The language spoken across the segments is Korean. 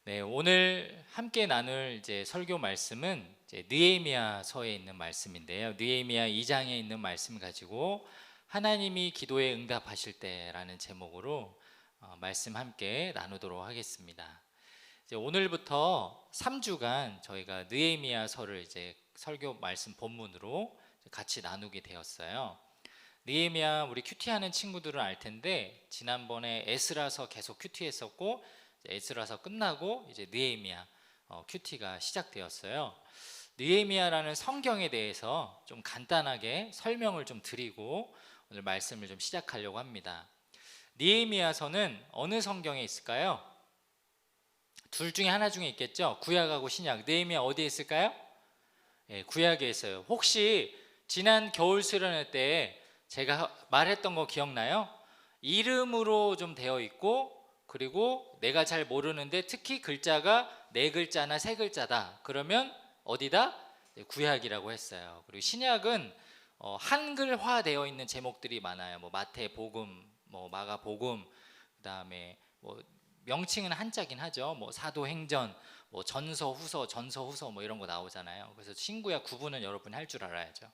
네, 오늘 함께 나눌 설교 말씀은 느헤미야서에 있는 말씀인데요. 느헤미야 2장에 있는 말씀을 가지고 하나님이 기도에 응답하실 때라는 제목으로 말씀 함께 나누도록 하겠습니다. 오늘부터 3주간 저희가 느헤미야서를 설교 말씀 본문으로 같이 나누게 되었어요. 느헤미야 우리 큐티하는 친구들은 알 텐데 지난번에 에스라서 계속 큐티했었고 에스라서 끝나고 이제 느헤미야 큐티가 시작되었어요. 느헤미야라는 성경에 대해서 좀 간단하게 설명을 좀 드리고 오늘 말씀을 좀 시작하려고 합니다. 느헤미야서는 어느 성경에 있을까요? 둘 중에 하나 중에 있겠죠? 구약하고 신약. 느헤미야 어디에 있을까요? 네, 구약에 있어요. 혹시 지난 겨울 수련회 때 제가 말했던 거 기억나요? 이름으로 좀 되어 있고 그리고 내가 잘 모르는데 특히 글자가 4글자나 3글자다 그러면 어디다? 구약이라고 했어요. 그리고 신약은 한글화 되어 있는 제목들이 많아요. 뭐 마태복음, 뭐 마가복음, 그 다음에 뭐 명칭은 한자긴 하죠. 뭐 사도행전, 뭐 전서후서 뭐 이런 거 나오잖아요. 그래서 신구약 구분은 여러분이 할 줄 알아야죠.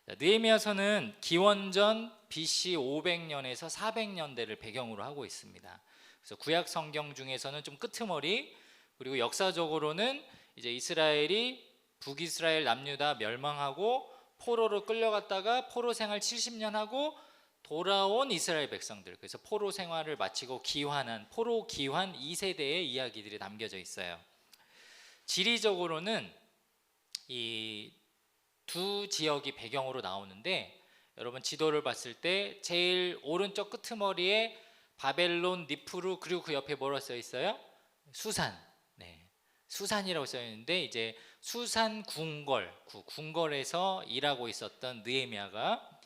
느헤미야서는 기원전 BC 500년에서 400년대를 배경으로 하고 있습니다. 그래서 구약 성경 중에서는 좀 끄트머리, 그리고 역사적으로는 이제 이스라엘이 북이스라엘 남유다 멸망하고 포로로 끌려갔다가 포로 생활 70년 하고 돌아온 이스라엘 백성들, 그래서 포로 생활을 마치고 기환한 포로 기환 2세대의 이야기들이 담겨져 있어요. 지리적으로는 이 두 지역이 배경으로 나오는데 여러분 지도를 봤을 때 제일 오른쪽 끄트머리에 바벨론, 니프루, 그리고 그 옆에 뭐라고 써 있어요? 수산. 네, 수산이라고 써 있는데 이제 수산 궁궐에서 일하고 있었던 느헤미야가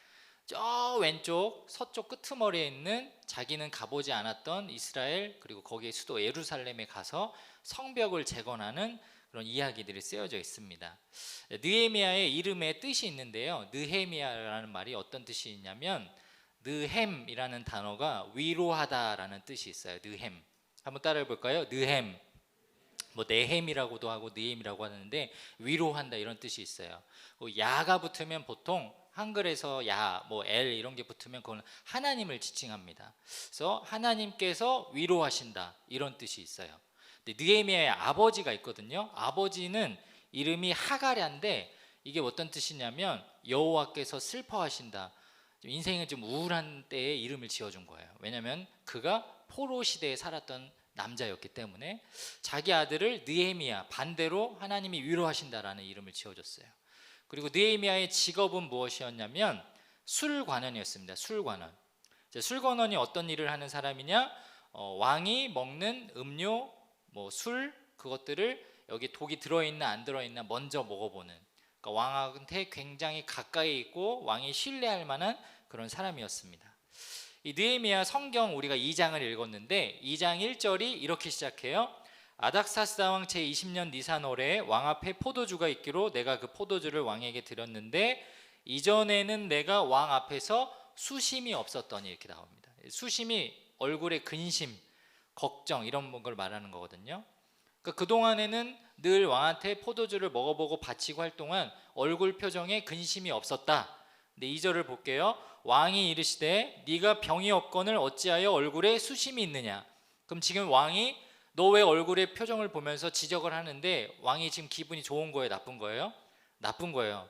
저 왼쪽 서쪽 끄트머리에 있는 자기는 가보지 않았던 이스라엘 그리고 거기에 수도 예루살렘에 가서 성벽을 재건하는 그런 이야기들이 쓰여져 있습니다. 느헤미야의 이름에 뜻이 있는데요. 느헤미야라는 말이 어떤 뜻이 있냐면 느햄이라는 단어가 위로하다라는 뜻이 있어요. 느햄. 한번 따라해 볼까요? 느햄. 뭐 네햄이라고도 하고 느햄이라고 하는데 위로한다 이런 뜻이 있어요. 야가 붙으면 보통 한글에서 야, 뭐 엘 이런 게 붙으면 그건 하나님을 지칭합니다. 그래서 하나님께서 위로하신다 이런 뜻이 있어요. 근데 느헤미야의 아버지가 있거든요. 아버지는 이름이 하가랴인데 이게 어떤 뜻이냐면 여호와께서 슬퍼하신다. 인생은 좀 우울한 때에 이름을 지어준 거예요. 왜냐하면 그가 포로 시대에 살았던 남자였기 때문에 자기 아들을 느헤미야, 반대로 하나님이 위로하신다라는 이름을 지어줬어요. 그리고 느헤미야의 직업은 무엇이었냐면 술관원이었습니다. 술관원. 술관원이 어떤 일을 하는 사람이냐? 왕이 먹는 음료, 뭐 술, 그것들을 여기 독이 들어있나 안 들어있나 먼저 먹어보는, 그러니까 왕한테 굉장히 가까이 있고 왕이 신뢰할 만한 그런 사람이었습니다. 이 느헤미야 성경 우리가 2장을 읽었는데 2장 1절이 이렇게 시작해요. 아닥사스다 왕 제20년 니산월에 왕 앞에 포도주가 있기로 내가 그 포도주를 왕에게 드렸는데 이전에는 내가 왕 앞에서 수심이 없었더니, 이렇게 나옵니다. 수심이 얼굴에 근심, 걱정 이런 걸 말하는 거거든요. 그러니까 그동안에는 늘 왕한테 포도주를 먹어보고 바치고 할 동안 얼굴 표정에 근심이 없었다. 근데 2절을 볼게요. 왕이 이르시되 네가 병이 없거늘 어찌하여 얼굴에 수심이 있느냐. 그럼 지금 왕이 너 왜 얼굴의 표정을 보면서 지적을 하는데 왕이 지금 기분이 좋은 거예요, 나쁜 거예요? 나쁜 거예요.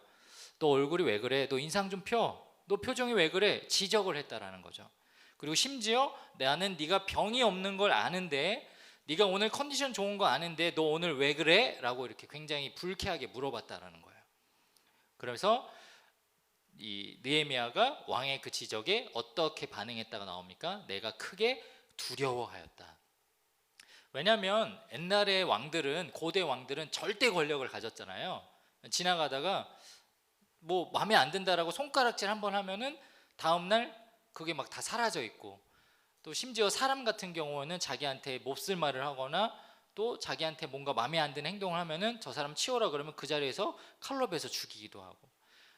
너 얼굴이 왜 그래? 너 인상 좀 펴. 너 표정이 왜 그래? 지적을 했다라는 거죠. 그리고 심지어 나는 네가 병이 없는 걸 아는데, 네가 오늘 컨디션 좋은 거 아는데 너 오늘 왜 그래? 라고 이렇게 굉장히 불쾌하게 물어봤다라는 거예요. 그래서 이 느헤미야가 왕의 그 지적에 어떻게 반응했다가 나옵니까? 내가 크게 두려워하였다. 왜냐하면 옛날의 왕들은, 고대 왕들은 절대 권력을 가졌잖아요. 지나가다가 뭐 마음에 안 든다라고 손가락질 한번 하면은 다음날 그게 막 다 사라져 있고, 또 심지어 사람 같은 경우는 자기한테 몹쓸 말을 하거나 또 자기한테 뭔가 마음에 안 드는 행동을 하면은 저 사람 치워라 그러면 그 자리에서 칼로 베서 죽이기도 하고.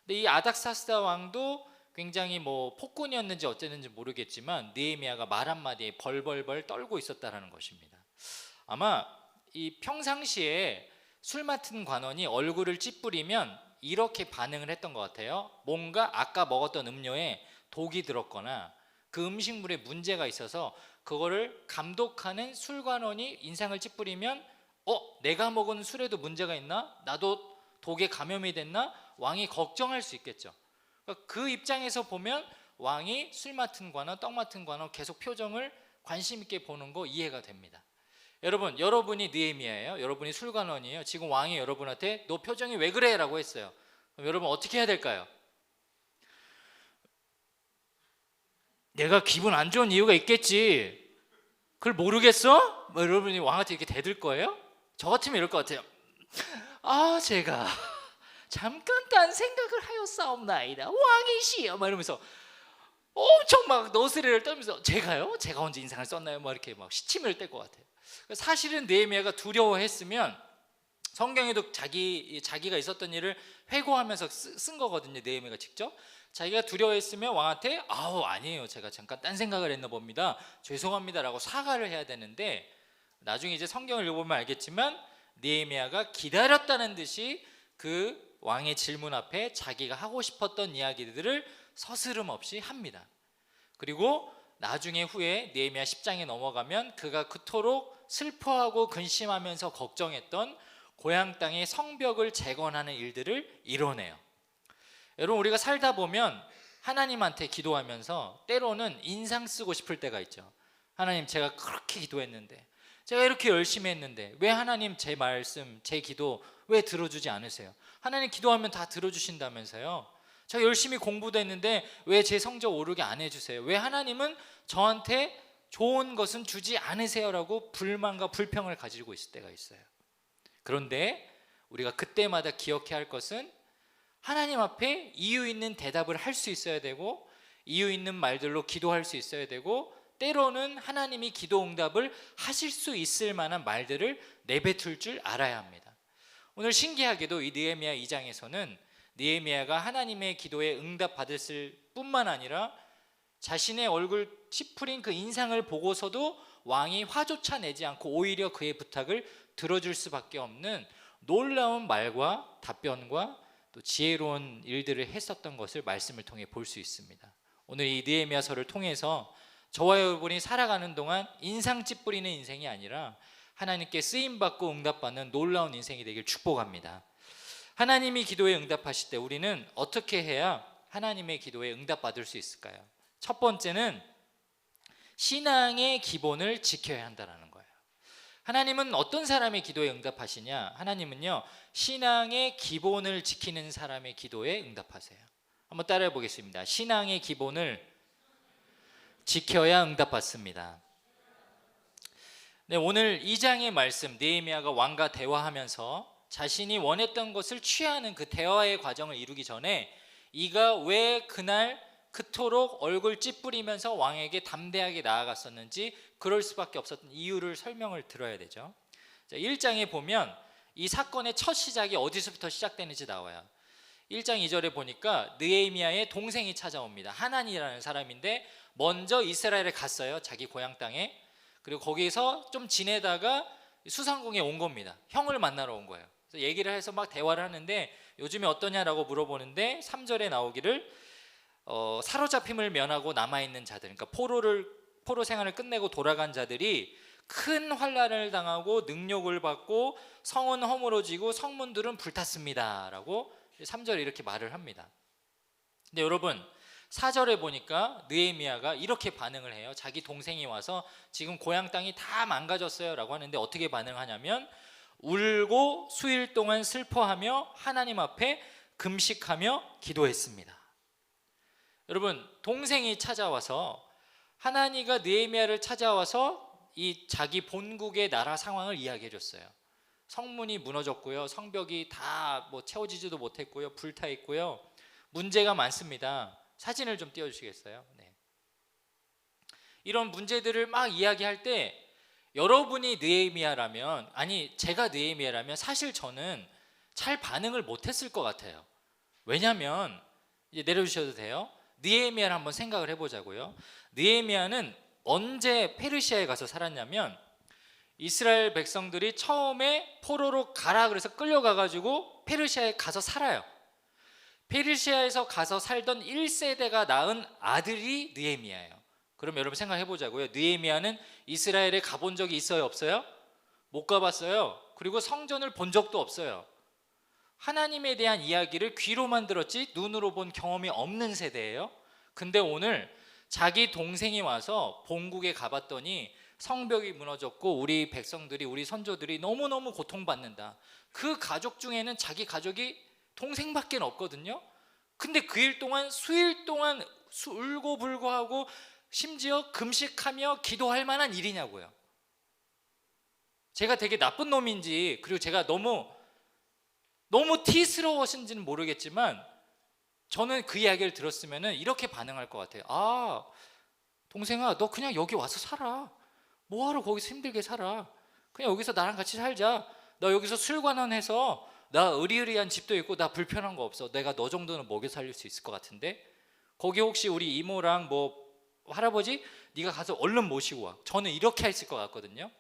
근데 이 아닥사스다 왕도 굉장히 뭐 폭군이었는지 어쨌는지 모르겠지만 느헤미야가 말 한마디에 벌벌벌 떨고 있었다라는 것입니다. 아마 이 평상시에 술 맡은 관원이 얼굴을 찌푸리면 이렇게 반응을 했던 것 같아요. 뭔가 아까 먹었던 음료에 독이 들었거나 그 음식물에 문제가 있어서 그거를 감독하는 술관원이 인상을 찌푸리면 내가 먹은 술에도 문제가 있나? 나도 독에 감염이 됐나? 왕이 걱정할 수 있겠죠. 그러니까 그 입장에서 보면 왕이 술 맡은 관원, 떡 맡은 관원 계속 표정을 관심 있게 보는 거 이해가 됩니다. 여러분이 느헤미야예요. 여러분이 술관원이에요. 지금 왕이 여러분한테 너 표정이 왜 그래? 라고 했어요. 그럼 여러분 어떻게 해야 될까요? 내가 기분 안 좋은 이유가 있겠지. 그걸 모르겠어? 여러분이 왕한테 이렇게 대들 거예요? 저 같으면 이럴 것 같아요. 제가 잠깐 딴 생각을 하였사옵나이다. 왕이시여. 막 이러면서 엄청 막 너스레를 떨면서 제가요? 제가 언제 인상을 썼나요? 막 이렇게 막 시침을 뗄 것 같아요. 사실은 느헤미야가 두려워했으면 성경에도 자기가 있었던 일을 회고하면서 쓴 거거든요. 느헤미야가 직접 자기가 두려워했으면 왕한테 아니에요. 제가 잠깐 딴 생각을 했나 봅니다. 죄송합니다라고 사과를 해야 되는데 나중에 이제 성경을 읽어보면 알겠지만 느헤미야가 기다렸다는 듯이 그 왕의 질문 앞에 자기가 하고 싶었던 이야기들을 서스름 없이 합니다. 그리고 나중에 후에 느헤미야 10장에 넘어가면 그가 그토록 슬퍼하고 근심하면서 걱정했던 고향 땅의 성벽을 재건하는 일들을 이뤄내요. 여러분 우리가 살다 보면 하나님한테 기도하면서 때로는 인상 쓰고 싶을 때가 있죠. 하나님 제가 그렇게 기도했는데 제가 이렇게 열심히 했는데 왜 하나님 제 말씀, 제 기도 왜 들어주지 않으세요? 하나님 기도하면 다 들어주신다면서요. 제가 열심히 공부도 했는데 왜 제 성적 오르게 안 해주세요? 왜 하나님은 저한테 좋은 것은 주지 않으세요? 라고 불만과 불평을 가지고 있을 때가 있어요. 그런데 우리가 그때마다 기억해야 할 것은 하나님 앞에 이유 있는 대답을 할 수 있어야 되고 이유 있는 말들로 기도할 수 있어야 되고 때로는 하나님이 기도 응답을 하실 수 있을 만한 말들을 내뱉을 줄 알아야 합니다. 오늘 신기하게도 이 느헤미야 2장에서는 느헤미야가 하나님의 기도에 응답받았을 뿐만 아니라 자신의 얼굴 찌푸린 그 인상을 보고서도 왕이 화조차 내지 않고 오히려 그의 부탁을 들어줄 수밖에 없는 놀라운 말과 답변과 또 지혜로운 일들을 했었던 것을 말씀을 통해 볼 수 있습니다. 오늘 이 느헤미야서를 통해서 저와 여러분이 살아가는 동안 인상 찌푸리는 인생이 아니라 하나님께 쓰임받고 응답받는 놀라운 인생이 되길 축복합니다. 하나님이 기도에 응답하실 때 우리는 어떻게 해야 하나님의 기도에 응답받을 수 있을까요? 첫 번째는 신앙의 기본을 지켜야 한다는 거예요. 하나님은 어떤 사람의 기도에 응답하시냐? 하나님은요 신앙의 기본을 지키는 사람의 기도에 응답하세요. 한번 따라해 보겠습니다. 신앙의 기본을 지켜야 응답받습니다. 네, 오늘 2장의 말씀 느헤미야가 왕과 대화하면서 자신이 원했던 것을 취하는 그 대화의 과정을 이루기 전에 이가 왜 그날 그토록 얼굴 찌푸리면서 왕에게 담대하게 나아갔었는지 그럴 수밖에 없었던 이유를 설명을 들어야 되죠. 1장에 보면 이 사건의 첫 시작이 어디서부터 시작되는지 나와요. 1장 2절에 보니까 느헤미야의 동생이 찾아옵니다. 하난이라는 사람인데 먼저 이스라엘에 갔어요. 자기 고향 땅에. 그리고 거기서 좀 지내다가 수상궁에 온 겁니다. 형을 만나러 온 거예요. 그래서 얘기를 해서 막 대화를 하는데 요즘에 어떠냐라고 물어보는데 3절에 나오기를 사로잡힘을 면하고 남아있는 자들, 그러니까 포로 생활을 끝내고 돌아간 자들이 큰 환난을 당하고 능욕을 받고 성은 허물어지고 성문들은 불탔습니다 라고 3절에 이렇게 말을 합니다. 근데 여러분 4절에 보니까 느헤미야가 이렇게 반응을 해요. 자기 동생이 와서 지금 고향 땅이 다 망가졌어요 라고 하는데 어떻게 반응하냐면 울고 수일 동안 슬퍼하며 하나님 앞에 금식하며 기도했습니다. 여러분 동생이 찾아와서 하나니가 느헤미야를 찾아와서 이 자기 본국의 나라 상황을 이야기해 줬어요. 성문이 무너졌고요, 성벽이 다 채워지지도 못했고요, 불타 있고요, 문제가 많습니다. 사진을 좀 띄워주시겠어요? 네. 이런 문제들을 막 이야기할 때 여러분이 느헤미야라면, 아니 제가 느헤미야라면 사실 저는 잘 반응을 못했을 것 같아요. 왜냐하면 이제 내려주셔도 돼요. 느헤미야를 한번 생각을 해보자고요. 느헤미야는 언제 페르시아에 가서 살았냐면 이스라엘 백성들이 처음에 포로로 가라 그래서 끌려가가지고 페르시아에 가서 살아요. 페르시아에서 가서 살던 1세대가 낳은 아들이 느헤미야예요. 그럼 여러분 생각해 보자고요. 느헤미야는 이스라엘에 가본 적이 있어요, 없어요? 못 가봤어요. 그리고 성전을 본 적도 없어요. 하나님에 대한 이야기를 귀로만 들었지 눈으로 본 경험이 없는 세대예요. 근데 오늘 자기 동생이 와서 본국에 가봤더니 성벽이 무너졌고 우리 백성들이, 우리 선조들이 너무너무 고통받는다. 그 가족 중에는 자기 가족이 동생밖에 없거든요. 근데 그 일 동안 수일 동안 울고 불고 하고 심지어 금식하며 기도할 만한 일이냐고요. 제가 되게 나쁜 놈인지, 그리고 제가 너무 티스러워신지는 모르겠지만 저는 그 이야기를 들었으면 이렇게 반응할 것 같아요. 아, 동생아, 너 그냥 여기 와서 살아. 뭐하러 거기서 힘들게 살아. 그냥 여기서 나랑 같이 살자. 너 여기서 술관원해서 나 의리의리한 집도 있고 나 불편한 거 없어. 내가 너 정도는 먹여 살릴 수 있을 것 같은데, 거기 혹시 우리 이모랑 뭐 할아버지 네가 가서 얼른 모시고 와. 저는 이렇게 했을 것 같거든요.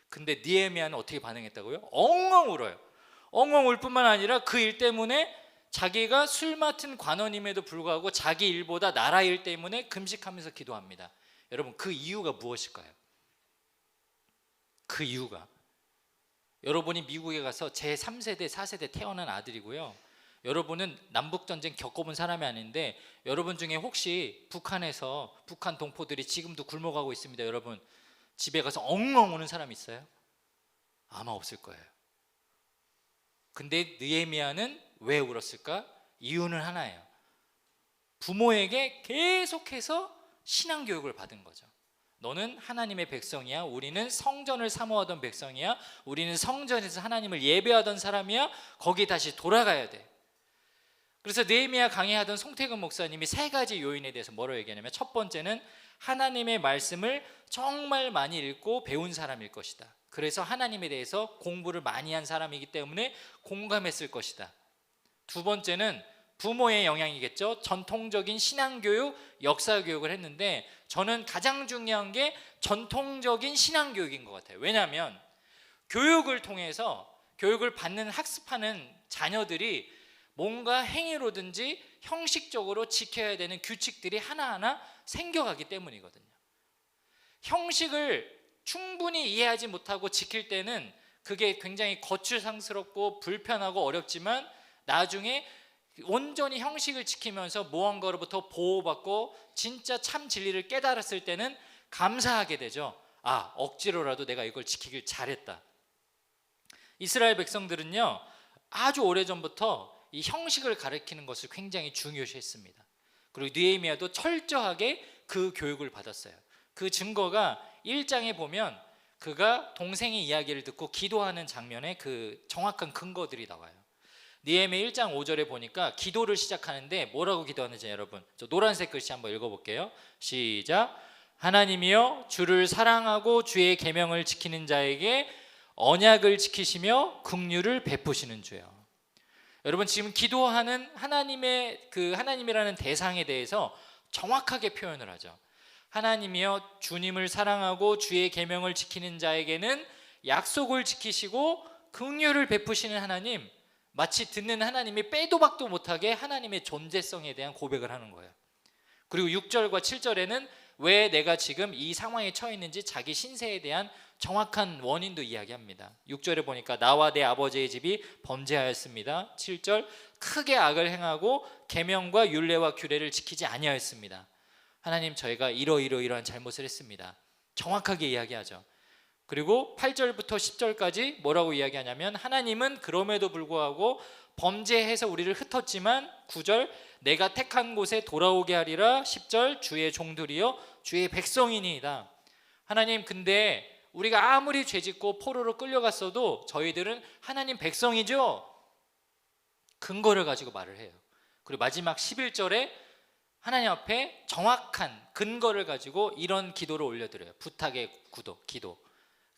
근데 느헤미야는 어떻게 반응했다고요? 엉엉 울어요. 엉엉 울 뿐만 아니라 그 일 때문에 자기가 술 맡은 관원임에도 불구하고 자기 일보다 나라 일 때문에 금식하면서 기도합니다. 여러분, 그 이유가 무엇일까요? 그 이유가, 여러분이 미국에 가서 제3세대 4세대 태어난 아들이고요, 여러분은 남북전쟁 겪어본 사람이 아닌데 여러분 중에 혹시 북한에서 북한 동포들이 지금도 굶어가고 있습니다. 여러분 집에 가서 엉엉 우는 사람 있어요? 아마 없을 거예요. 근데 느헤미야는 왜 울었을까? 이유는 하나예요. 부모에게 계속해서 신앙교육을 받은 거죠. 너는 하나님의 백성이야. 우리는 성전을 사모하던 백성이야. 우리는 성전에서 하나님을 예배하던 사람이야. 거기 다시 돌아가야 돼. 그래서 느헤미야 강의하던 송태근 목사님이 세 가지 요인에 대해서 뭐라고 얘기하냐면, 첫 번째는 하나님의 말씀을 정말 많이 읽고 배운 사람일 것이다. 그래서 하나님에 대해서 공부를 많이 한 사람이기 때문에 공감했을 것이다. 두 번째는 부모의 영향이겠죠. 전통적인 신앙교육, 역사교육을 했는데 저는 가장 중요한 게 전통적인 신앙교육인 것 같아요. 왜냐하면 교육을 통해서, 교육을 받는, 학습하는 자녀들이 뭔가 행위로든지 형식적으로 지켜야 되는 규칙들이 하나하나 생겨가기 때문이거든요. 형식을 충분히 이해하지 못하고 지킬 때는 그게 굉장히 거추장스럽고 불편하고 어렵지만, 나중에 온전히 형식을 지키면서 무언가로부터 보호받고 진짜 참 진리를 깨달았을 때는 감사하게 되죠. 아, 억지로라도 내가 이걸 지키길 잘했다. 이스라엘 백성들은요, 아주 오래전부터 이 형식을 가리키는 것을 굉장히 중요시했습니다. 그리고 느헤미야도 철저하게 그 교육을 받았어요. 그 증거가 1장에 보면 그가 동생의 이야기를 듣고 기도하는 장면에 그 정확한 근거들이 나와요. 느헤미야 1장 5절에 보니까 기도를 시작하는데 뭐라고 기도하는지 여러분, 저 노란색 글씨 한번 읽어볼게요. 시작. 하나님이여, 주를 사랑하고 주의 계명을 지키는 자에게 언약을 지키시며 긍휼을 베푸시는 주여. 여러분, 지금 기도하는 하나님의 그 하나님이라는 대상에 대해서 정확하게 표현을 하죠. 하나님이여, 주님을 사랑하고 주의 계명을 지키는 자에게는 약속을 지키시고 긍휼을 베푸시는 하나님, 마치 듣는 하나님이 빼도 박도 못하게 하나님의 존재성에 대한 고백을 하는 거예요. 그리고 6절과 7절에는 왜 내가 지금 이 상황에 처해 있는지 자기 신세에 대한 정확한 원인도 이야기합니다. 6절에 보니까 나와 내 아버지의 집이 범죄하였습니다. 7절, 크게 악을 행하고 계명과 율례와 규례를 지키지 아니하였습니다. 하나님, 저희가 이러이러이러한 잘못을 했습니다. 정확하게 이야기하죠. 그리고 8절부터 10절까지 뭐라고 이야기하냐면, 하나님은 그럼에도 불구하고 범죄해서 우리를 흩었지만, 9절, 내가 택한 곳에 돌아오게 하리라. 10절, 주의 종들이여 주의 백성이니이다. 하나님, 근데 우리가 아무리 죄짓고 포로로 끌려갔어도 저희들은 하나님 백성이죠. 근거를 가지고 말을 해요. 그리고 마지막 11절에 하나님 앞에 정확한 근거를 가지고 이런 기도를 올려드려요. 부탁의 기도.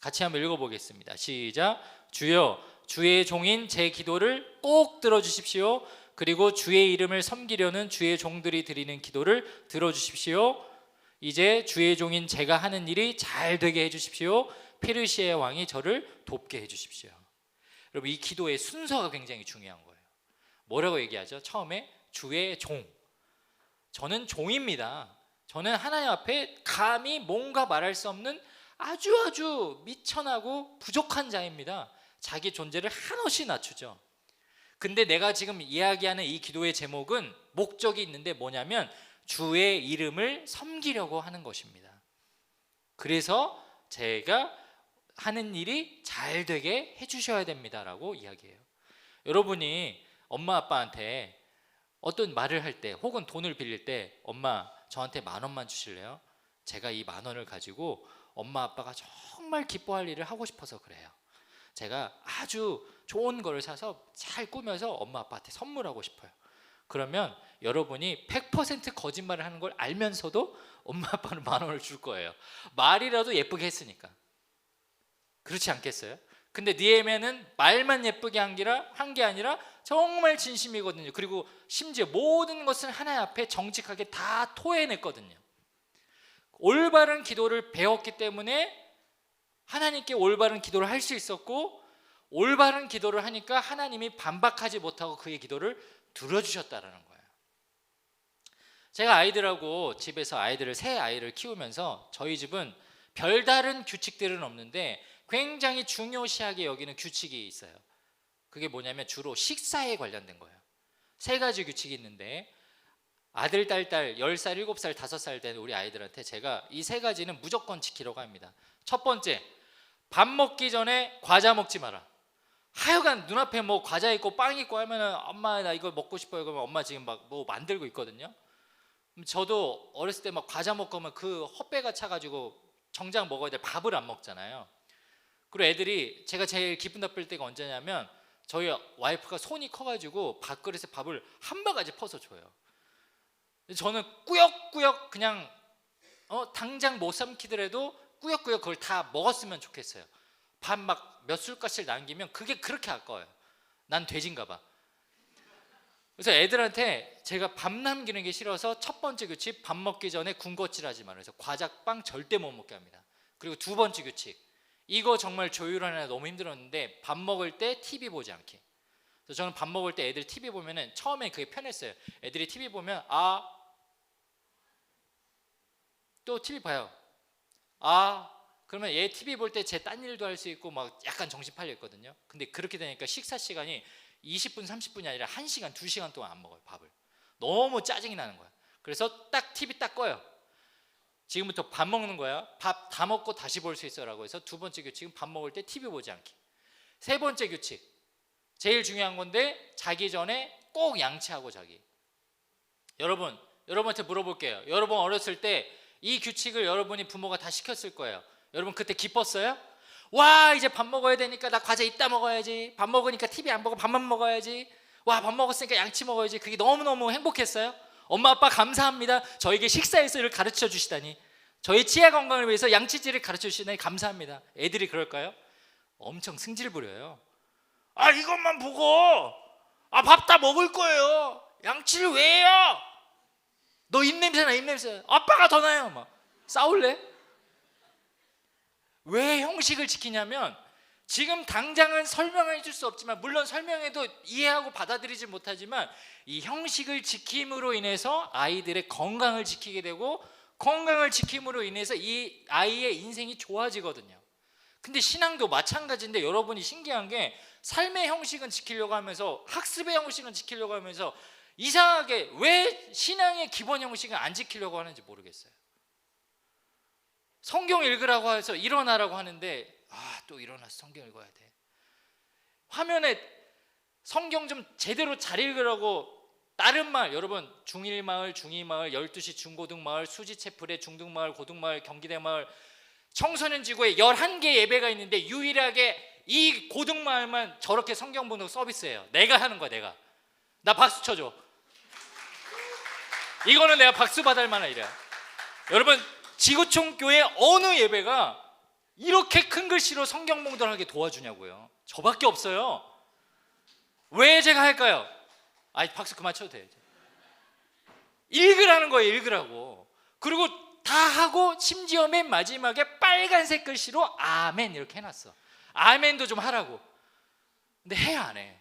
같이 한번 읽어보겠습니다. 시작. 주여, 주의 종인 제 기도를 꼭 들어주십시오. 그리고 주의 이름을 섬기려는 주의 종들이 드리는 기도를 들어주십시오. 이제 주의 종인 제가 하는 일이 잘 되게 해주십시오. 페르시아의 왕이 저를 돕게 해주십시오. 여러분, 이 기도의 순서가 굉장히 중요한 거예요. 뭐라고 얘기하죠? 처음에 주의 종. 저는 종입니다. 저는 하나님 앞에 감히 뭔가 말할 수 없는 아주 미천하고 부족한 자입니다. 자기 존재를 한없이 낮추죠. 근데 내가 지금 이야기하는 이 기도의 제목은 목적이 있는데 뭐냐면 주의 이름을 섬기려고 하는 것입니다. 그래서 제가 하는 일이 잘 되게 해주셔야 됩니다라고 이야기해요. 여러분이 엄마 아빠한테 어떤 말을 할 때 혹은 돈을 빌릴 때 엄마 저한테 10,000원만 주실래요? 제가 이 10,000원을 가지고 엄마 아빠가 정말 기뻐할 일을 하고 싶어서 그래요. 제가 아주 좋은 거를 사서 잘 꾸며서 엄마 아빠한테 선물하고 싶어요. 그러면 여러분이 100% 거짓말을 하는 걸 알면서도 엄마 아빠는 10,000원을 줄 거예요. 말이라도 예쁘게 했으니까. 그렇지 않겠어요? 근데 니에메는 말만 예쁘게 한 게 아니라 정말 진심이거든요. 그리고 심지어 모든 것을 하나님 앞에 정직하게 다 토해냈거든요. 올바른 기도를 배웠기 때문에 하나님께 올바른 기도를 할 수 있었고, 올바른 기도를 하니까 하나님이 반박하지 못하고 그의 기도를 들어주셨다는 거예요. 제가 아이들하고 집에서 새 아이를 키우면서 저희 집은 별다른 규칙들은 없는데 굉장히 중요시하게 여기는 규칙이 있어요. 그게 뭐냐면 주로 식사에 관련된 거예요. 3가지 규칙이 있는데 아들, 딸, 10살, 7살, 5살 된 우리 아이들한테 제가 이 3가지는 무조건 지키려고 합니다. 첫 번째, 밥 먹기 전에 과자 먹지 마라. 하여간 눈앞에 뭐 과자 있고 빵 있고 하면은 엄마 나 이거 먹고 싶어요. 그러면 엄마 지금 막 뭐 만들고 있거든요. 저도 어렸을 때 막 과자 먹고 하면 그 헛배가 차가지고 정작 먹어야 될 밥을 안 먹잖아요. 그리고 애들이 제가 제일 기분 나쁠 때가 언제냐면 저희 와이프가 손이 커가지고 밥그릇에 밥을 한 바가지 퍼서 줘요. 저는 꾸역꾸역 그냥 당장 못 삼키더라도 꾸역꾸역 그걸 다 먹었으면 좋겠어요. 밥 막 몇 술까씩 남기면 그게 그렇게 아까워요. 난 돼지인가 봐. 그래서 애들한테 제가 밥 남기는 게 싫어서 첫 번째 규칙, 밥 먹기 전에 군것질하지 마라. 그래서 과자, 빵 절대 못 먹게 합니다. 그리고 2번째 규칙, 이거 정말 조율하느라 너무 힘들었는데 밥 먹을 때 TV 보지 않기. 그래서 저는 밥 먹을 때 애들 TV 보면은 처음에 그게 편했어요. 애들이 TV 보면 또 TV 봐요. 그러면 얘 TV 볼 때 제 딴 일도 할 수 있고 막 약간 정신 팔려 있거든요. 근데 그렇게 되니까 식사 시간이 20분, 30분이 아니라 1시간, 2시간 동안 안 먹어요, 밥을. 너무 짜증이 나는 거야. 그래서 딱 TV 딱 꺼요. 지금부터 밥 먹는 거야. 밥 다 먹고 다시 볼 수 있어라고 해서 2번째 규칙은 밥 먹을 때 TV 보지 않기. 3번째 규칙, 제일 중요한 건데 자기 전에 꼭 양치하고 자기. 여러분한테 물어볼게요. 여러분 어렸을 때 이 규칙을 여러분이 부모가 다 시켰을 거예요. 여러분 그때 기뻤어요? 와, 이제 밥 먹어야 되니까 나 과자 이따 먹어야지. 밥 먹으니까 TV 안 보고 밥만 먹어야지. 와, 밥 먹었으니까 양치 먹어야지. 그게 너무너무 행복했어요. 엄마 아빠 감사합니다. 저에게 식사 예술을 가르쳐 주시다니, 저희 치아 건강을 위해서 양치질을 가르쳐 주시다니 감사합니다. 애들이 그럴까요? 엄청 승질 부려요. 이것만 보고 밥 다 먹을 거예요. 양치를 왜 해요? 너 입냄새나 입냄새. 아빠가 더 나요. 막 싸울래? 왜 형식을 지키냐면 지금 당장은 설명해 줄 수 없지만, 물론 설명해도 이해하고 받아들이지 못하지만 이 형식을 지킴으로 인해서 아이들의 건강을 지키게 되고, 건강을 지킴으로 인해서 이 아이의 인생이 좋아지거든요. 근데 신앙도 마찬가지인데 여러분이 신기한 게 삶의 형식은 지키려고 하면서 학습의 형식은 지키려고 하면서 이상하게 왜 신앙의 기본 형식은 안 지키려고 하는지 모르겠어요. 성경 읽으라고 해서 일어나라고 하는데 또 일어나서 성경 읽어야 돼. 화면에 성경 좀 제대로 잘 읽으라고 다른 마을, 여러분 중1마을, 중2마을, 12시 중고등마을, 수지체플에 중등마을, 고등마을, 경기대마을, 청소년지구에 11개 예배가 있는데 유일하게 이 고등마을만 저렇게 성경 봉독 서비스예요. 내가 하는 거야. 내가. 나 박수 쳐줘. 이거는 내가 박수 받을 만한 일이야. 여러분 지구촌 교회 어느 예배가 이렇게 큰 글씨로 성경 봉독하게 도와주냐고요. 저밖에 없어요. 왜 제가 할까요? 박수 그만 쳐도 돼. 읽으라는 거예요. 읽으라고. 그리고 다 하고 심지어 맨 마지막에 빨간색 글씨로 아멘 이렇게 해놨어. 아멘도 좀 하라고. 근데 해 안 해?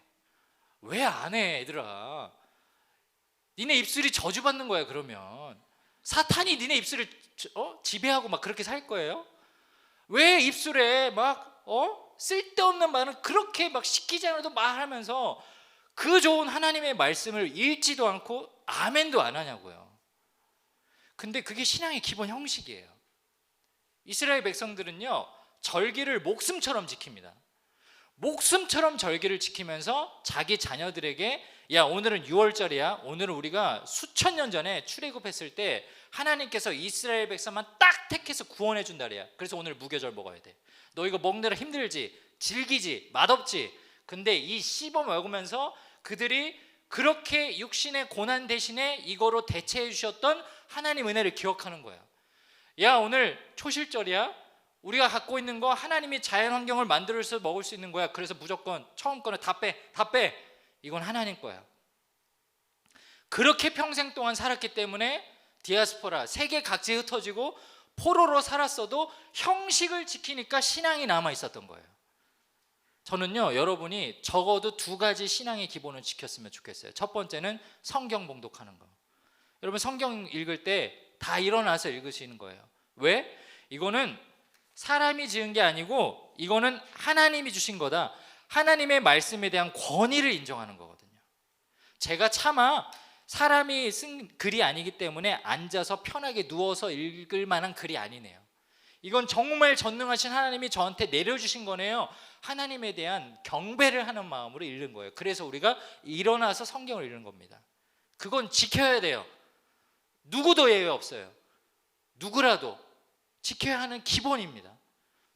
왜 안 해 얘들아? 니네 입술이 저주받는 거야. 그러면 사탄이 니네 입술을 지배하고 막 그렇게 살 거예요? 왜 입술에 막 쓸데없는 말은 그렇게 막 시키지 않아도 말하면서 그 좋은 하나님의 말씀을 읽지도 않고 아멘도 안 하냐고요. 근데 그게 신앙의 기본 형식이에요. 이스라엘 백성들은요, 절기를 목숨처럼 지킵니다. 목숨처럼 절기를 지키면서 자기 자녀들에게 야, 오늘은 6월절이야. 오늘은 우리가 수천 년 전에 출애굽했을 때 하나님께서 이스라엘 백성만 딱 택해서 구원해 준다 그래요. 그래서 오늘 무교절 먹어야 돼. 너 이거 먹느라 힘들지, 질기지, 맛없지. 근데 이 씹어 먹으면서 그들이 그렇게 육신의 고난 대신에 이거로 대체해 주셨던 하나님 은혜를 기억하는 거예요. 야, 오늘 초실절이야. 우리가 갖고 있는 거 하나님이 자연 환경을 만들어서 먹을 수 있는 거야. 그래서 무조건 처음 거는 다 빼. 이건 하나님 거야. 그렇게 평생 동안 살았기 때문에 디아스포라, 세계 각지에 흩어지고 포로로 살았어도 형식을 지키니까 신앙이 남아 있었던 거예요. 저는요, 여러분이 적어도 2가지 신앙의 기본을 지켰으면 좋겠어요. 첫 번째는 성경 봉독하는 거. 여러분 성경 읽을 때 다 일어나서 읽으시는 거예요. 왜? 이거는 사람이 지은 게 아니고 이거는 하나님이 주신 거다. 하나님의 말씀에 대한 권위를 인정하는 거거든요. 제가 차마 사람이 쓴 글이 아니기 때문에 앉아서 편하게 누워서 읽을 만한 글이 아니네요. 이건 정말 전능하신 하나님이 저한테 내려주신 거네요. 하나님에 대한 경배를 하는 마음으로 읽는 거예요. 그래서 우리가 일어나서 성경을 읽는 겁니다. 그건 지켜야 돼요. 누구도 예외 없어요. 누구라도 지켜야 하는 기본입니다.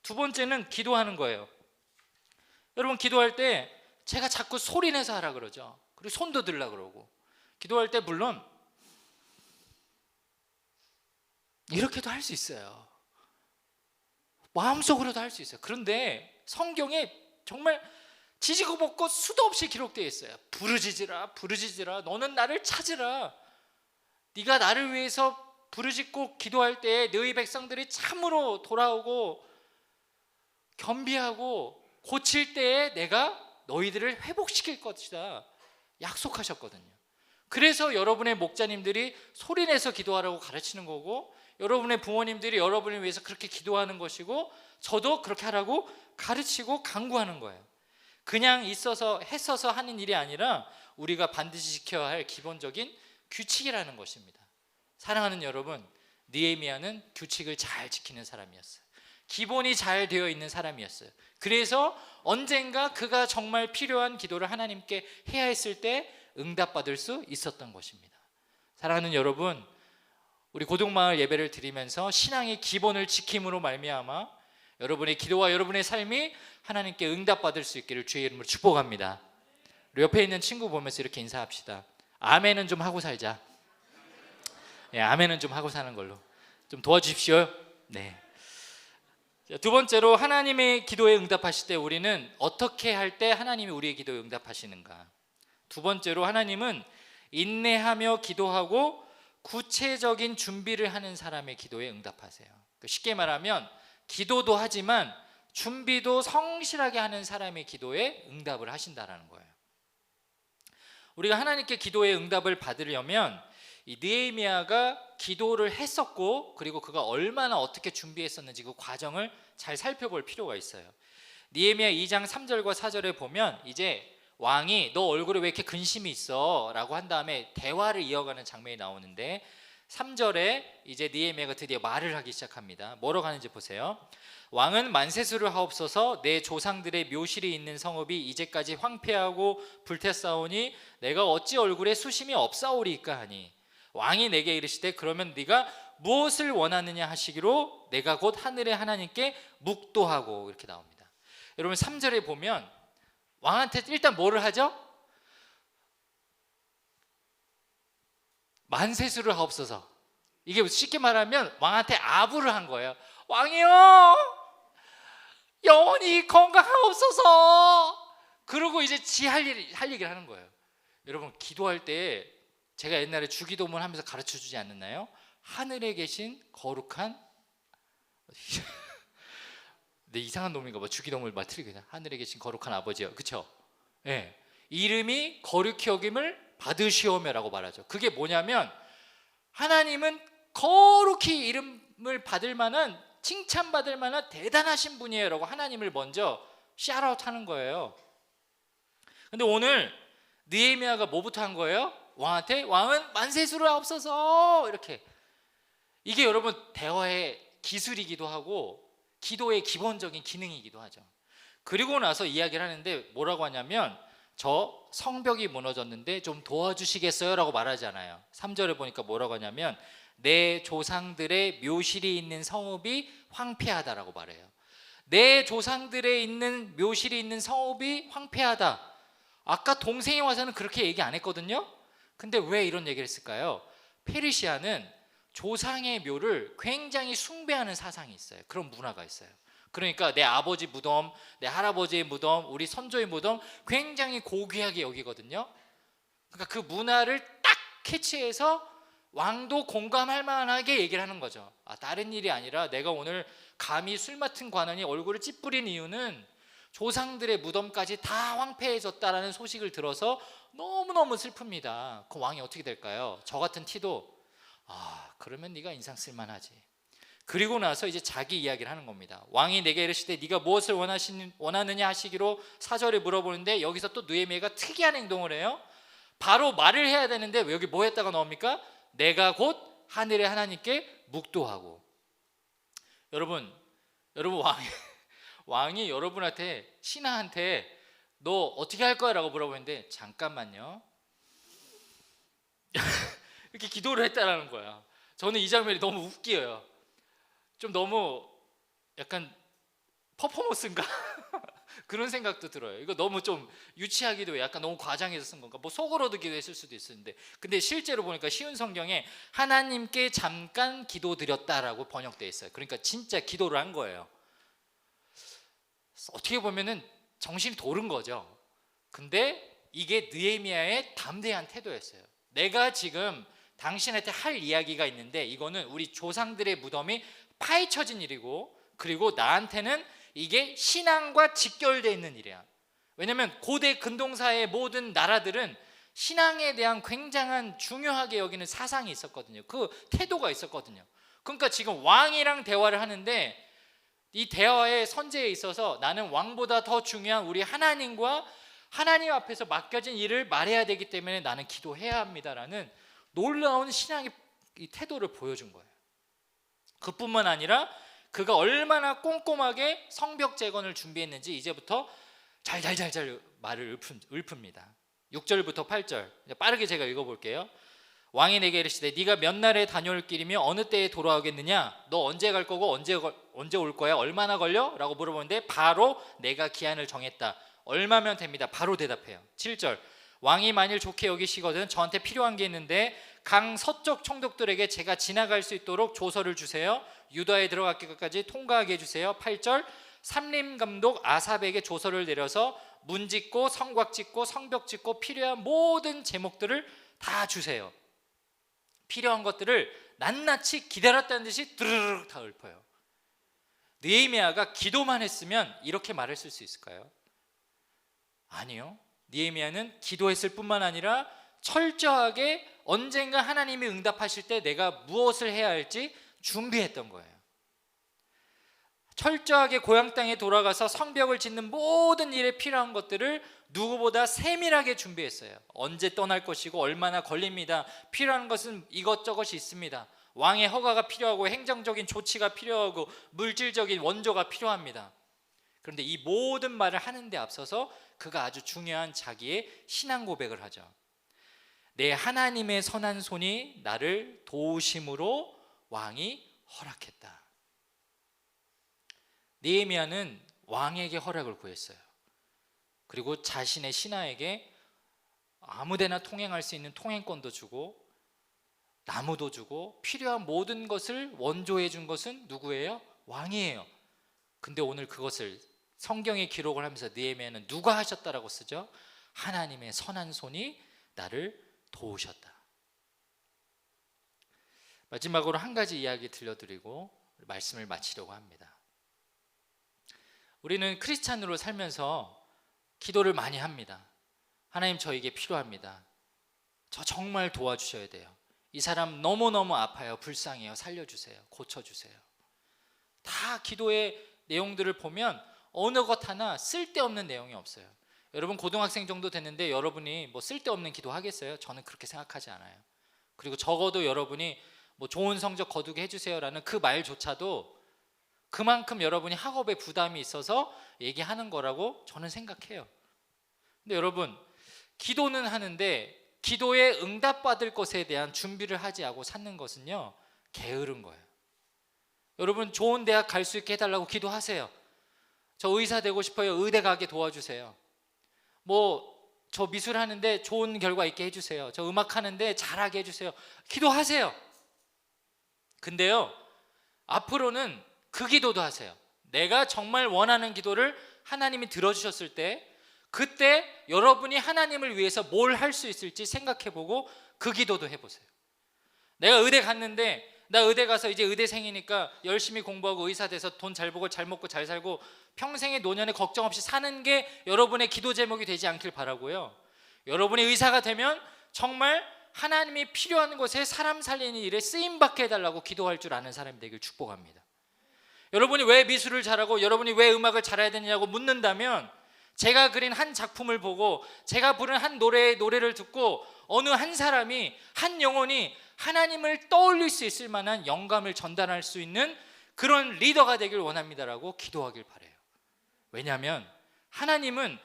2번째는 기도하는 거예요. 여러분 기도할 때 제가 자꾸 소리내서 하라 그러죠. 그리고 손도 들라 그러고. 기도할 때 물론 이렇게도 할 수 있어요. 마음속으로도 할 수 있어요. 그런데 성경에 정말 지지고 볶고 수도 없이 기록되어 있어요. 부르짖으라 너는 나를 찾으라. 네가 나를 위해서 부르짖고 기도할 때 너희 백성들이 참으로 돌아오고 겸비하고 고칠 때에 내가 너희들을 회복시킬 것이다 약속하셨거든요. 그래서 여러분의 목자님들이 소리내서 기도하라고 가르치는 거고, 여러분의 부모님들이 여러분을 위해서 그렇게 기도하는 것이고, 저도 그렇게 하라고 가르치고 강구하는 거예요. 그냥 했어서 하는 일이 아니라 우리가 반드시 지켜야 할 기본적인 규칙이라는 것입니다. 사랑하는 여러분, 느헤미야는 규칙을 잘 지키는 사람이었어요. 기본이 잘 되어 있는 사람이었어요. 그래서 언젠가 그가 정말 필요한 기도를 하나님께 해야 했을 때 응답받을 수 있었던 것입니다. 사랑하는 여러분, 우리 고등마을 예배를 드리면서 신앙의 기본을 지킴으로 말미암아 여러분의 기도와 여러분의 삶이 하나님께 응답받을 수 있기를 주의 이름으로 축복합니다. 우리 옆에 있는 친구 보면서 이렇게 인사합시다. 아멘은 좀 하고 살자. 네, 아멘은 좀 하고 사는 걸로 좀 도와주십시오. 네. 2번째로 하나님의 기도에 응답하실 때 우리는 어떻게 할 때 하나님이 우리의 기도에 응답하시는가. 2번째로 하나님은 인내하며 기도하고 구체적인 준비를 하는 사람의 기도에 응답하세요. 쉽게 말하면 기도도 하지만 준비도 성실하게 하는 사람의 기도에 응답을 하신다라는 거예요. 우리가 하나님께 기도의 응답을 받으려면 이 느헤미야가 기도를 했었고, 그리고 그가 얼마나 어떻게 준비했었는지 그 과정을 잘 살펴볼 필요가 있어요. 느헤미야 2장 3절과 4절에 보면 이제 왕이 너 얼굴에 왜 이렇게 근심이 있어? 라고 한 다음에 대화를 이어가는 장면이 나오는데 3절에 이제 느헤미야가 드디어 말을 하기 시작합니다. 뭐로 가는지 보세요. 왕은 만세수를 하옵소서. 내 조상들의 묘실이 있는 성읍이 이제까지 황폐하고 불태사오니 내가 어찌 얼굴에 수심이 없사오리이까 하니, 왕이 내게 이르시되 그러면 네가 무엇을 원하느냐 하시기로 내가 곧 하늘의 하나님께 묵도하고, 이렇게 나옵니다. 여러분 3절에 보면 왕한테 일단 뭐를 하죠? 만세수를 하옵소서. 이게 쉽게 말하면 왕한테 아부를 한 거예요. 왕이요, 영원히 건강하옵소서. 그러고 이제 지 할 얘기를 하는 거예요. 여러분 기도할 때 제가 옛날에 주기도문 하면서 가르쳐 주지 않았나요? 하늘에 계신 거룩한 네, 이상한 놈인가 봐. 주기동물 틀리게 하늘에 계신 거룩한 아버지요, 그쵸? 예, 이름이 거룩히 여김을 받으시오며라고 말하죠. 그게 뭐냐면 하나님은 거룩히 이름을 받을 만한, 칭찬받을 만한 대단하신 분이에요 라고 하나님을 먼저 샤라웃 하는 거예요. 근데 오늘 느헤미야가 뭐부터 한 거예요? 왕한테 왕은 만세수를 하옵소서 이렇게. 이게 여러분 대화의 기술이기도 하고 기도의 기본적인 기능이기도 하죠. 그리고 나서 이야기를 하는데 뭐라고 하냐면 저 성벽이 무너졌는데 좀 도와주시겠어요? 라고 말하잖아요. 3절에 보니까 뭐라고 하냐면 내 조상들의 묘실이 있는 성읍이 황폐하다라고 말해요. 내 조상들의 있는 묘실이 있는 성읍이 황폐하다. 아까 동생이 와서는 그렇게 얘기 안 했거든요. 근데 왜 이런 얘기를 했을까요? 페르시아는 조상의 묘를 굉장히 숭배하는 사상이 있어요. 그런 문화가 있어요. 그러니까 내 아버지 무덤, 내 할아버지의 무덤, 우리 선조의 무덤 굉장히 고귀하게 여기거든요. 그러니까 그 문화를 딱 캐치해서 왕도 공감할 만하게 얘기를 하는 거죠. 다른 일이 아니라 내가 오늘 감히 술 맡은 관원이 얼굴을 찌푸린 이유는 조상들의 무덤까지 다 황폐해졌다라는 소식을 들어서 너무너무 슬픕니다. 그 왕이 어떻게 될까요? 저 같은 티도 그러면 네가 인상 쓸만하지. 그리고 나서 이제 자기 이야기를 하는 겁니다. 왕이 내게 이르시되 네가 무엇을 원하느냐 하시기로 4절에 물어보는데 여기서 또 느헤미야가 특이한 행동을 해요. 바로 말을 해야 되는데 여기 뭐 했다가 나옵니까? 내가 곧 하늘의 하나님께 묵도하고. 여러분 왕이 여러분한테, 신하한테 너 어떻게 할 거야? 라고 물어보는데 잠깐만요 이렇게 기도를 했다라는 거야. 저는 이 장면이 너무 웃겨요. 좀 너무 약간 퍼포먼스인가? 그런 생각도 들어요. 이거 너무 좀 유치하기도 약간 너무 과장해서 쓴 건가? 뭐 속으로도 기도했을 수도 있었는데, 근데 실제로 보니까 쉬운 성경에 하나님께 잠깐 기도드렸다라고 번역되어 있어요. 그러니까 진짜 기도를 한 거예요. 어떻게 보면은 정신이 도른 거죠. 근데 이게 느헤미야의 담대한 태도였어요. 내가 지금 당신한테 할 이야기가 있는데 이거는 우리 조상들의 무덤이 파헤쳐진 일이고, 그리고 나한테는 이게 신앙과 직결되어 있는 일이야. 왜냐하면 고대 근동사의 모든 나라들은 신앙에 대한 굉장한 중요하게 여기는 사상이 있었거든요. 그 태도가 있었거든요. 그러니까 지금 왕이랑 대화를 하는데 이 대화의 선제에 있어서 나는 왕보다 더 중요한 우리 하나님과 하나님 앞에서 맡겨진 일을 말해야 되기 때문에 나는 기도해야 합니다라는 놀라운 신앙의 이 태도를 보여준 거예요. 그뿐만 아니라 그가 얼마나 꼼꼼하게 성벽 재건을 준비했는지 이제부터 잘 말을 읊습니다. 6절부터 8절 빠르게 제가 읽어볼게요. 왕이 내게 이르시되 네가 몇 날에 다녀올 길이며 어느 때에 돌아오겠느냐? 너 언제 갈 거고 언제 올 거야? 얼마나 걸려? 라고 물어보는데 바로 내가 기한을 정했다. 얼마면 됩니다. 바로 대답해요. 7절 왕이 만일 좋게 여기시거든 저한테 필요한 게 있는데 강 서쪽 총독들에게 제가 지나갈 수 있도록 조서를 주세요. 유다에 들어가기까지 통과하게 해주세요. 8절 삼림감독 아삽에게 조서를 내려서 문 짓고 성곽 짓고 성벽 짓고 필요한 모든 제목들을 다 주세요. 필요한 것들을 낱낱이 기다렸다는 듯이 드르륵 다 읊어요. 느헤미야가 기도만 했으면 이렇게 말했을 수 있을까요? 아니요. 느헤미야는 기도했을 뿐만 아니라 철저하게 언젠가 하나님이 응답하실 때 내가 무엇을 해야 할지 준비했던 거예요. 철저하게 고향 땅에 돌아가서 성벽을 짓는 모든 일에 필요한 것들을 누구보다 세밀하게 준비했어요. 언제 떠날 것이고 얼마나 걸립니다. 필요한 것은 이것저것이 있습니다. 왕의 허가가 필요하고 행정적인 조치가 필요하고 물질적인 원조가 필요합니다. 그런데 이 모든 말을 하는 데 앞서서 그가 아주 중요한 자기의 신앙 고백을 하죠. 내 하나님의 선한 손이 나를 도우심으로 왕이 허락했다. 느헤미야는 왕에게 허락을 구했어요. 그리고 자신의 신하에게 아무데나 통행할 수 있는 통행권도 주고 나무도 주고 필요한 모든 것을 원조해 준 것은 누구예요? 왕이에요. 근데 오늘 그것을 성경에 기록을 하면서 느헤미야는 누가 하셨다라고 쓰죠? 하나님의 선한 손이 나를 도우셨다. 마지막으로 한 가지 이야기 들려드리고 말씀을 마치려고 합니다. 우리는 크리스찬으로 살면서 기도를 많이 합니다. 하나님, 저에게 필요합니다. 저 정말 도와주셔야 돼요. 이 사람 너무너무 아파요. 불쌍해요. 살려주세요. 고쳐주세요. 다 기도의 내용들을 보면 어느 것 하나 쓸데없는 내용이 없어요. 여러분 고등학생 정도 됐는데 여러분이 뭐 쓸데없는 기도 하겠어요? 저는 그렇게 생각하지 않아요. 그리고 적어도 여러분이 뭐 좋은 성적 거두게 해주세요라는 그 말조차도 그만큼 여러분이 학업에 부담이 있어서 얘기하는 거라고 저는 생각해요. 근데 여러분, 기도는 하는데 기도에 응답받을 것에 대한 준비를 하지 않고 사는 것은요, 게으른 거예요. 여러분, 좋은 대학 갈 수 있게 해달라고 기도하세요. 저 의사 되고 싶어요. 의대 가게 도와주세요. 저 미술 하는데 좋은 결과 있게 해주세요. 저 음악 하는데 잘하게 해주세요. 기도하세요. 근데요, 앞으로는 그 기도도 하세요. 내가 정말 원하는 기도를 하나님이 들어주셨을 때, 그때 여러분이 하나님을 위해서 뭘 할 수 있을지 생각해보고 그 기도도 해보세요. 내가 의대 갔는데, 나 의대 가서 이제 의대생이니까 열심히 공부하고 의사 돼서 돈 잘 벌고 잘 먹고 잘 살고 평생의 노년에 걱정 없이 사는 게 여러분의 기도 제목이 되지 않길 바라고요. 여러분이 의사가 되면 정말 하나님이 필요한 곳에 사람 살리는 일에 쓰임받게 해달라고 기도할 줄 아는 사람이 되길 축복합니다. 여러분이 왜 미술을 잘하고 여러분이 왜 음악을 잘해야 되냐고 묻는다면, 제가 그린 한 작품을 보고 제가 부른 한 노래를 듣고 어느 한 사람이, 한 영혼이 하나님을 떠올릴 수 있을 만한 영감을 전달할 수 있는 그런 리더가 되길 원합니다라고 기도하길 바라요. 왜냐하면 하나님은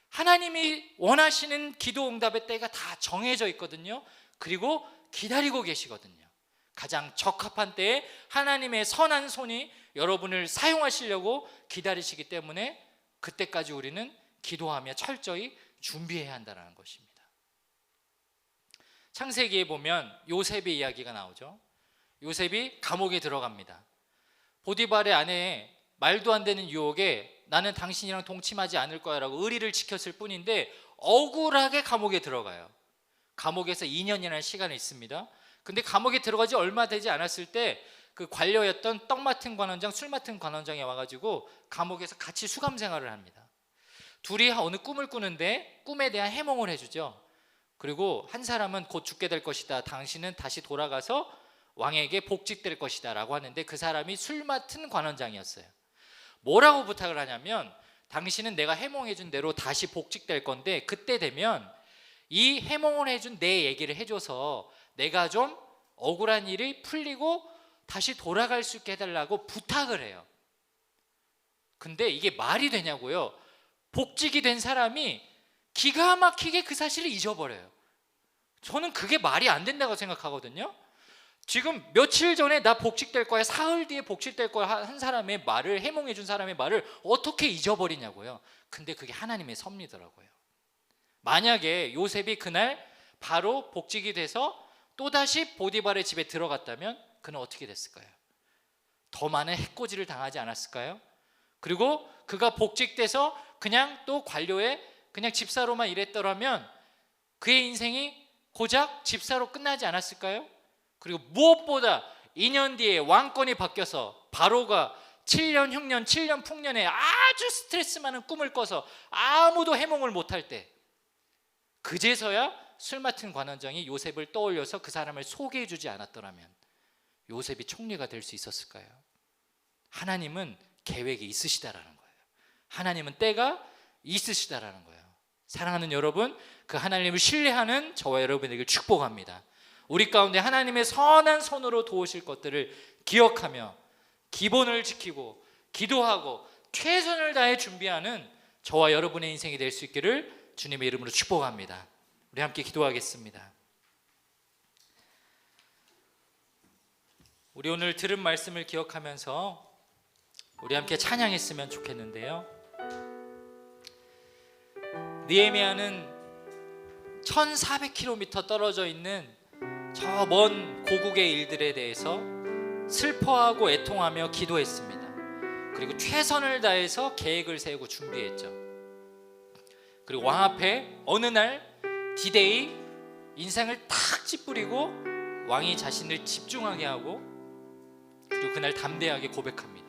하나님이 원하시는 기도 응답의 때가 다 정해져 있거든요. 그리고 기다리고 계시거든요. 가장 적합한 때에 하나님의 선한 손이 여러분을 사용하시려고 기다리시기 때문에 그때까지 우리는 기도하며 철저히 준비해야 한다는 것입니다. 창세기에 보면 요셉의 이야기가 나오죠. 요셉이 감옥에 들어갑니다. 보디발의 아내의 말도 안 되는 유혹에 나는 당신이랑 동침하지 않을 거야 라고 의리를 지켰을 뿐인데 억울하게 감옥에 들어가요. 감옥에서 2년이라는 시간이 있습니다. 근데 감옥에 들어가지 얼마 되지 않았을 때 그 관료였던 떡 맡은 관원장, 술 맡은 관원장이 와가지고 감옥에서 같이 수감 생활을 합니다. 둘이 어느 꿈을 꾸는데 꿈에 대한 해몽을 해주죠. 그리고 한 사람은 곧 죽게 될 것이다. 당신은 다시 돌아가서 왕에게 복직될 것이다 라고 하는데, 그 사람이 술 맡은 관원장이었어요. 뭐라고 부탁을 하냐면, 당신은 내가 해몽해준 대로 다시 복직될 건데 그때 되면 이 해몽을 해준 내 얘기를 해줘서 내가 좀 억울한 일이 풀리고 다시 돌아갈 수 있게 해달라고 부탁을 해요. 근데 이게 말이 되냐고요. 복직이 된 사람이 기가 막히게 그 사실을 잊어버려요. 저는 그게 말이 안 된다고 생각하거든요. 지금 며칠 전에 나 복직될 거야, 사흘 뒤에 복직될 거야 한 사람의 말을, 해몽해 준 사람의 말을 어떻게 잊어버리냐고요. 근데 그게 하나님의 섭리더라고요. 만약에 요셉이 그날 바로 복직이 돼서 또다시 보디발의 집에 들어갔다면 그는 어떻게 됐을까요? 더 많은 해코지를 당하지 않았을까요? 그리고 그가 복직돼서 그냥 또 관료의 그냥 집사로만 일했더라면 그의 인생이 고작 집사로 끝나지 않았을까요? 그리고 무엇보다 2년 뒤에 왕권이 바뀌어서 바로가 7년 흉년 7년 풍년에 아주 스트레스 많은 꿈을 꿔서 아무도 해몽을 못할 때, 그제서야 술 맡은 관원장이 요셉을 떠올려서 그 사람을 소개해 주지 않았더라면 요셉이 총리가 될 수 있었을까요? 하나님은 계획이 있으시다라는 거예요. 하나님은 때가 있으시다라는 거예요. 사랑하는 여러분, 그 하나님을 신뢰하는 저와 여러분에게 축복합니다. 우리 가운데 하나님의 선한 손으로 도우실 것들을 기억하며 기본을 지키고 기도하고 최선을 다해 준비하는 저와 여러분의 인생이 될 수 있기를 주님의 이름으로 축복합니다. 우리 함께 기도하겠습니다. 우리 오늘 들은 말씀을 기억하면서 우리 함께 찬양했으면 좋겠는데요. 느헤미야는 1400km 떨어져 있는 저 먼 고국의 일들에 대해서 슬퍼하고 애통하며 기도했습니다. 그리고 최선을 다해서 계획을 세우고 준비했죠. 그리고 왕 앞에 어느 날 디데이 인상을 탁 찌푸리고 왕이 자신을 집중하게 하고 그리고 그날 담대하게 고백합니다.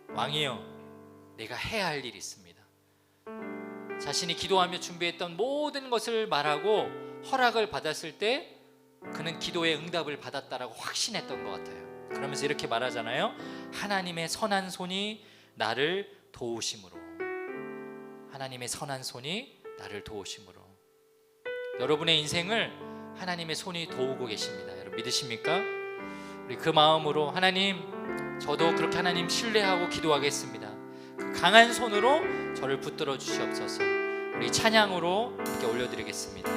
왕이여, 내가 해야 할 일이 있습니다. 자신이 기도하며 준비했던 모든 것을 말하고 허락을 받았을 때 그는 기도의 응답을 받았다라고 확신했던 것 같아요. 그러면서 이렇게 말하잖아요. 하나님의 선한 손이 나를 도우심으로. 하나님의 선한 손이 나를 도우심으로. 여러분의 인생을 하나님의 손이 도우고 계십니다. 여러분 믿으십니까? 우리 그 마음으로 하나님, 저도 그렇게 하나님 신뢰하고 기도하겠습니다. 그 강한 손으로 저를 붙들어 주시옵소서. 우리 찬양으로 함께 올려드리겠습니다.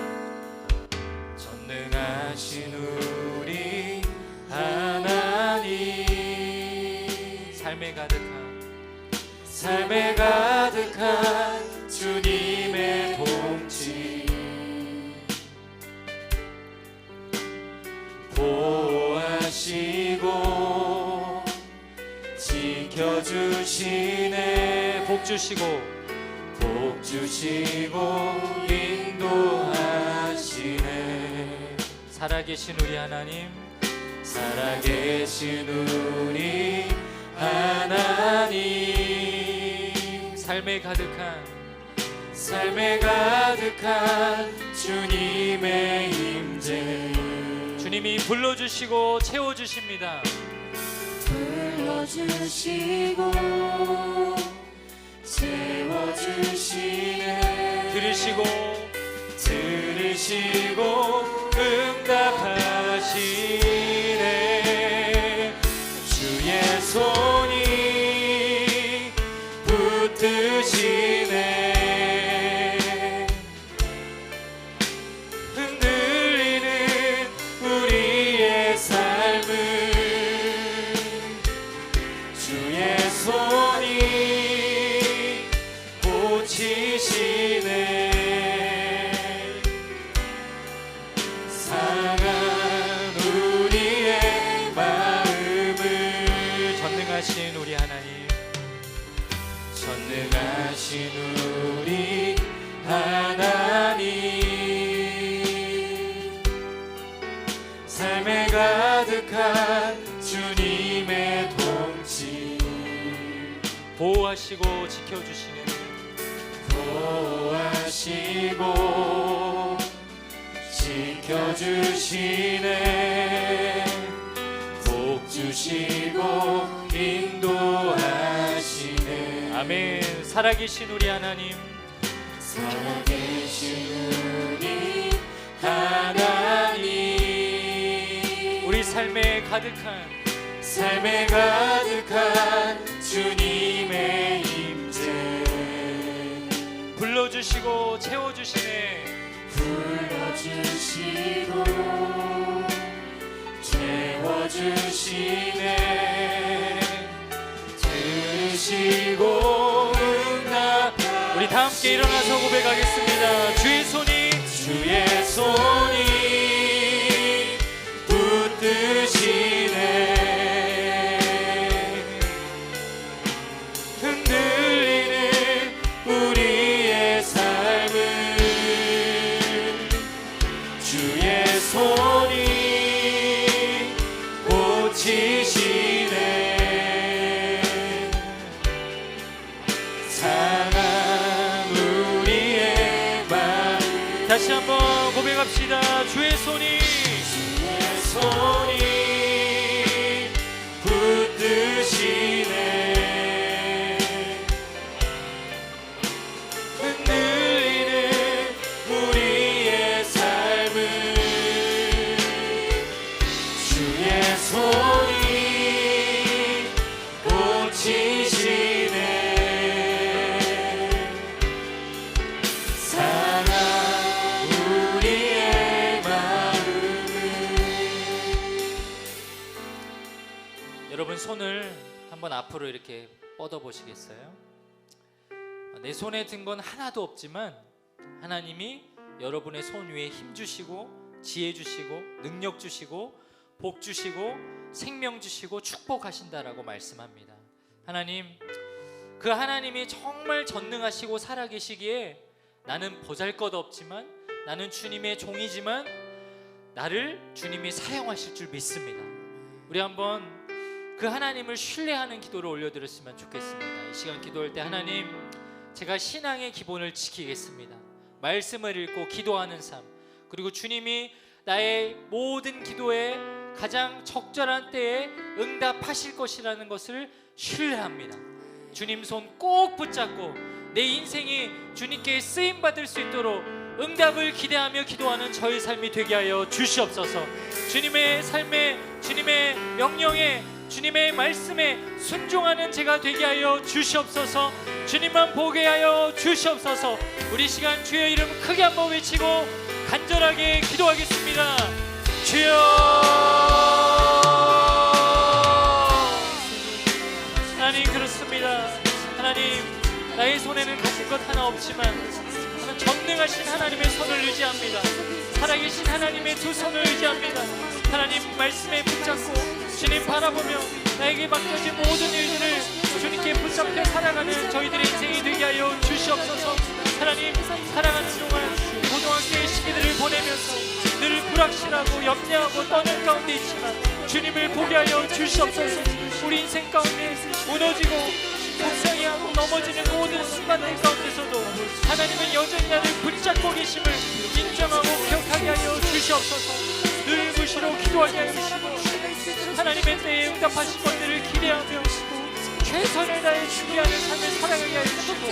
전능하신 우리 하나님, 삶에 가득한 주님의 통치 보호하시고 지켜주시네. 복 주시고 인도하시네. 살아계신 우리 하나님, 살아계신 우리 하나님, 삶에 가득한 주님의 임재, 주님이 불러주시고 채워주십니다. 불러주시고 채워주시네. 들으시고 응답하시네. 주의 손이 붙드시네. 흔들리는 우리의 삶을 주의 손이 고치시네. 상한 우리의 마음을. 전능하신 우리 하나님, 전능하신 우리 하나님, 삶에 가득한 주님의 통치 보호하시고 지켜주시는, 보호하시고 지켜주시네. 복 주시고 인도하시네. 아멘. 살아계신 우리 하나님, 살아계신 우리 하나님, 우리 삶에 가득한 주님의 임재 불러주시고 채워주시네. 불러주시고 채워주시네. 들으시고 응답. 우리 다 함께 일어나서 고백하겠습니다. 주의 손이 붙드시네. 흔들리는 우리의 삶을 주의 손이 고치시네. 상한 우리의 마음. 다시 한번 고백합시다. 주의 손이 붙드시네. 흔들리는 우리의 삶을 주의 손이 고치시네. 상한 우리의 마음을. 여러분 손을 한번 앞으로 이렇게 뻗어 보시겠어요? 내 손에 든 건 하나도 없지만 하나님이 여러분의 손 위에 힘 주시고 지혜 주시고 능력 주시고 복 주시고 생명 주시고 축복하신다라고 말씀합니다. 하나님, 그 하나님이 정말 전능하시고 살아계시기에 나는 보잘것없지만, 나는 주님의 종이지만 나를 주님이 사용하실 줄 믿습니다. 우리 한번 그 하나님을 신뢰하는 기도를 올려드렸으면 좋겠습니다. 이 시간 기도할 때 하나님, 제가 신앙의 기본을 지키겠습니다. 말씀을 읽고 기도하는 삶, 그리고 주님이 나의 모든 기도에 가장 적절한 때에 응답하실 것이라는 것을 신뢰합니다. 주님 손 꼭 붙잡고 내 인생이 주님께 쓰임받을 수 있도록 응답을 기대하며 기도하는 저의 삶이 되게 하여 주시옵소서. 주님의 삶에, 주님의 명령에, 주님의 말씀에 순종하는 제가 되게 하여 주시옵소서. 주님만 보게 하여 주시옵소서. 우리 시간 주의 이름 크게 한번 외치고 간절하게 기도하겠습니다. 주여, 하나님 그렇습니다. 하나님, 나의 손에는 가진 것 하나 없지만 전능하신 하나님의 손을 의지합니다. 살아계신 하나님의 두 손을 의지합니다. 하나님 말씀에 붙잡고 주님 바라보며 나에게 맡겨진 모든 일들을 주님께 붙잡혀 살아가는 저희들의 인생이 되게 하여 주시옵소서. 하나님, 살아가는 동안 고등학교의 시기들을 보내면서 늘 불확실하고 염려하고 떠는 가운데 있지만 주님을 보게 하여 주시옵소서. 우리 인생 가운데 무너지고 속상해하고 넘어지는 모든 순간들 가운데서도 하나님은 여전히 나를 붙잡고 계심을 인정하고 기억하게 하여 주시옵소서. 늘 무시로 기도하게 하여 주시고 하나님의 때에 응답하실 것들을 기대하며 최선을 다해 준비하는 삶을 살아가게 하여 주시고,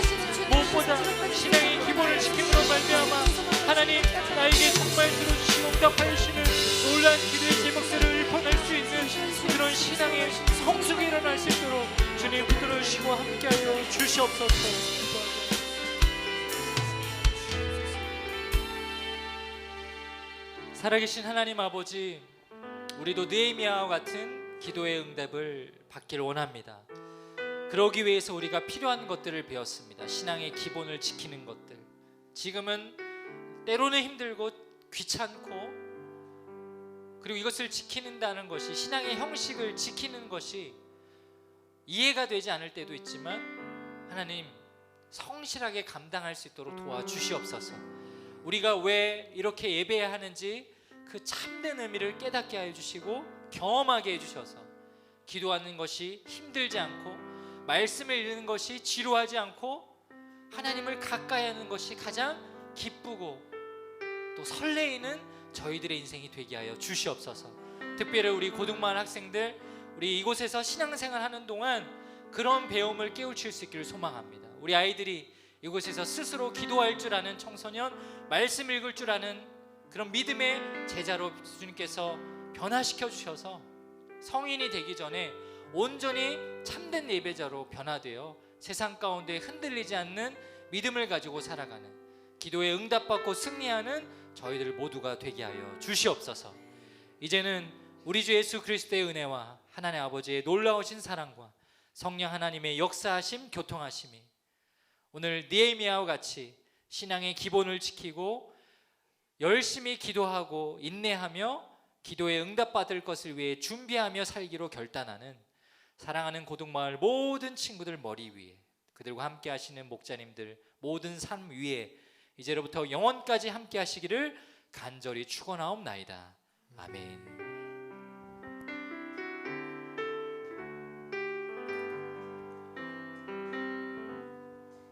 무엇보다 신앙의 기본을 지킴으로 말미암아 하나님 나에게 정말 들어주시고 응답하여 주시는 놀라운 기도의 제목들을 읊어낼 수 있는 그런 신앙의 성숙이 일어날 수 있도록 주님 붙들어 주시고 함께하여 주시옵소서. 살아계신 하나님 아버지, 우리도 느헤미야와 같은 기도의 응답을 받기를 원합니다. 그러기 위해서 우리가 필요한 것들을 배웠습니다. 신앙의 기본을 지키는 것들. 지금은 때로는 힘들고 귀찮고, 그리고 이것을 지키는다는 것이, 신앙의 형식을 지키는 것이 이해가 되지 않을 때도 있지만 하나님 성실하게 감당할 수 있도록 도와주시옵소서. 우리가 왜 이렇게 예배해야 하는지 그 참된 의미를 깨닫게 하여 주시고 경험하게 해주셔서 기도하는 것이 힘들지 않고, 말씀을 읽는 것이 지루하지 않고, 하나님을 가까이 하는 것이 가장 기쁘고 또 설레이는 저희들의 인생이 되게 하여 주시옵소서. 특별히 우리 고등마을 학생들, 우리 이곳에서 신앙생활 하는 동안 그런 배움을 깨우칠 수 있기를 소망합니다. 우리 아이들이 이곳에서 스스로 기도할 줄 아는 청소년, 말씀 읽을 줄 아는 그런 믿음의 제자로 주님께서 변화시켜 주셔서 성인이 되기 전에 온전히 참된 예배자로 변화되어 세상 가운데 흔들리지 않는 믿음을 가지고 살아가는, 기도에 응답받고 승리하는 저희들 모두가 되게 하여 주시옵소서. 이제는 우리 주 예수 그리스도의 은혜와 하나님 아버지의 놀라우신 사랑과 성령 하나님의 역사하심, 교통하심이 오늘 느헤미야와 같이 신앙의 기본을 지키고 열심히 기도하고 인내하며 기도에 응답받을 것을 위해 준비하며 살기로 결단하는 사랑하는 고등마을 모든 친구들 머리 위에, 그들과 함께 하시는 목자님들 모든 삶 위에 이제로부터 영원까지 함께 하시기를 간절히 축원하옵나이다. 아멘.